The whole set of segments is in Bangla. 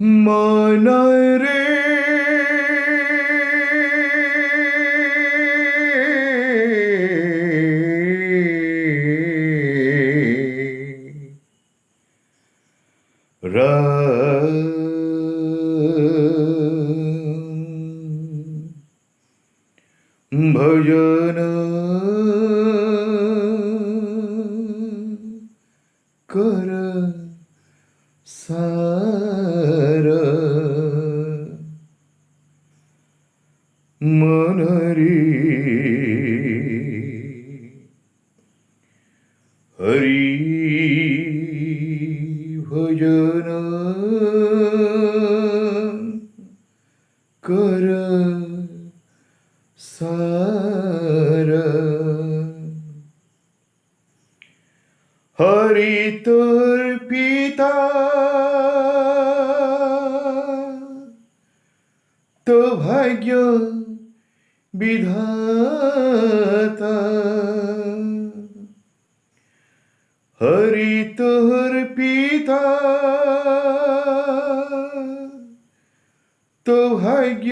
মনরে ভজন কর সার মনরে হরি ভজন কর সার হরি তোর পিতা তো ভাগ্য বিধাতা হরি তোর পিতা তো ভাগ্য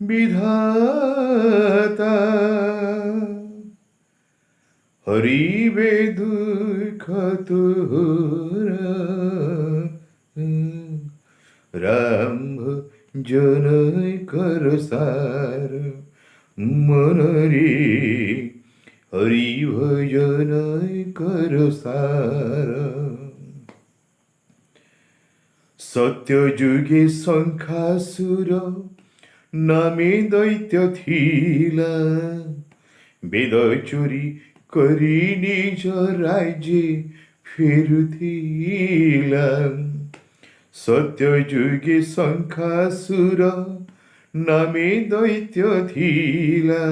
বিধাতা হরিবে দুঃখ তোর রাম জনই কর সার মনরে হরি ভজনই কর সার সত্য যুগে শঙ্খাসুর নামে দৈত্য থিলা বেদ চুরি করি নিজ রাজ্যে ফেরুথিলাম সত্য যুগে শঙ্খাসুর নামে দৈত্য থিলা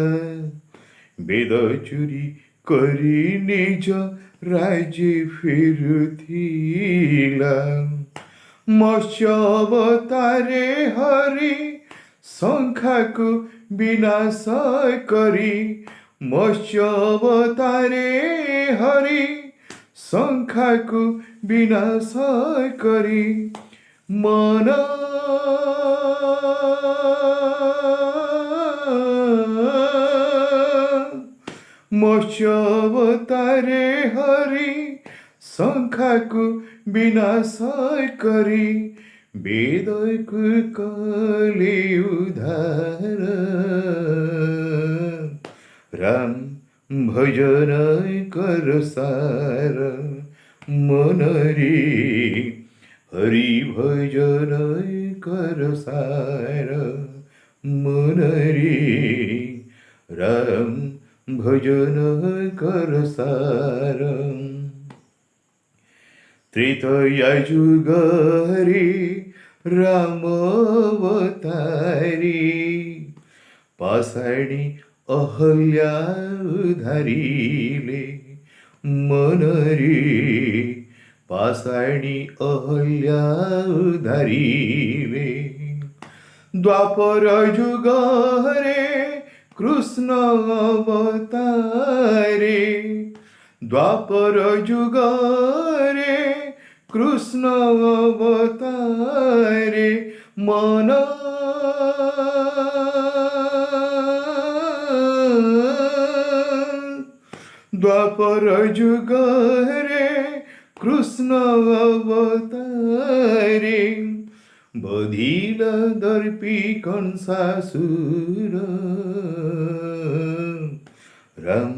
বেদ চুরি করি নিজ রাজ্যে ফেরুথিলাম মৎস্য অবতারে হরি শঙ্খাକୁ বিনাশ করি মৎস্য অবতারে হরি শঙ্খাକୁ বিনাশ করি মন মৎস্য অবতারে হরি শঙ্খাକୁ বিনাশ করি বেদକୁ কলে উদ্ধার রাম ভজন কর সার মনরে হরি ভজন কর সার মনরে রাম ভজন কর সার ত্রেতয়া যুগরে রাম অবতারি পাষাণী অহল্যা ধরিলে মনরে পাষাণী অহল্যা ধরিলে দ্বাপর যুগরে কৃষ্ণ অবতারে দ্বাপর যুগরে কৃষ্ণ অবতারে মন দ্বাপর যুগরে কৃষ্ণ অবতারে বধিল দর্পি কংসাসুর রাম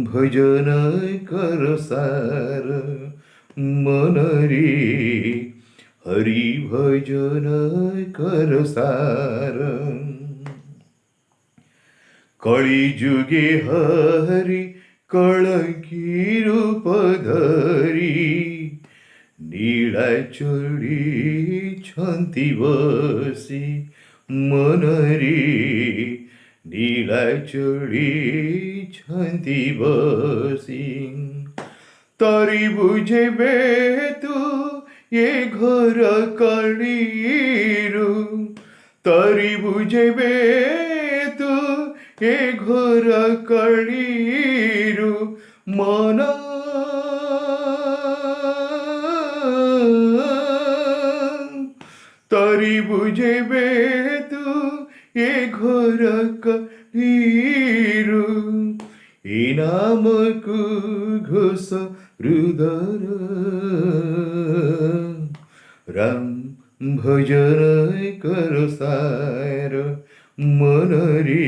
ভজন কর সার মনরে হরি ভজন কর সার কলি যুগে হরি কলঙ্কি রূপ ধরি নীলাচড়ি ছন্তি বসি মনরে নীলাচড়ি ছন্তি বসি তরি বুঝবে তু এ ঘোর কলিরু তরি বুঝবে তু এ ঘোর কলিরু মন तरी बुझेबे तू ए घोर कलिरू ए नामकु घोष हृदय राम भजन कर सार मन रे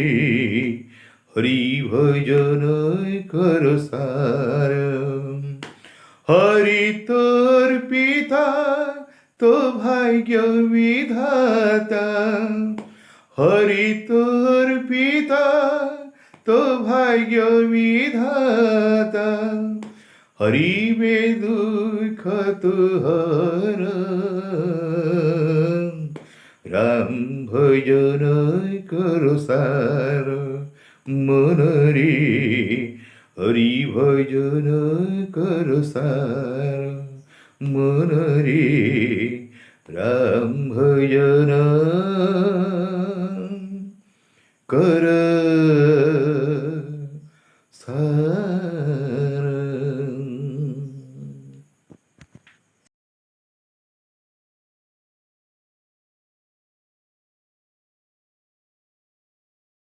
हरि भजन कर सार हरि तोर पिता तो भाग्य विधाता हरि तोर पिता तो भाग्य विधाता हरि बे दुख तुहर राम भजन करो सार मन रे हरि भजन करो सार मन रे राम भजन कर सार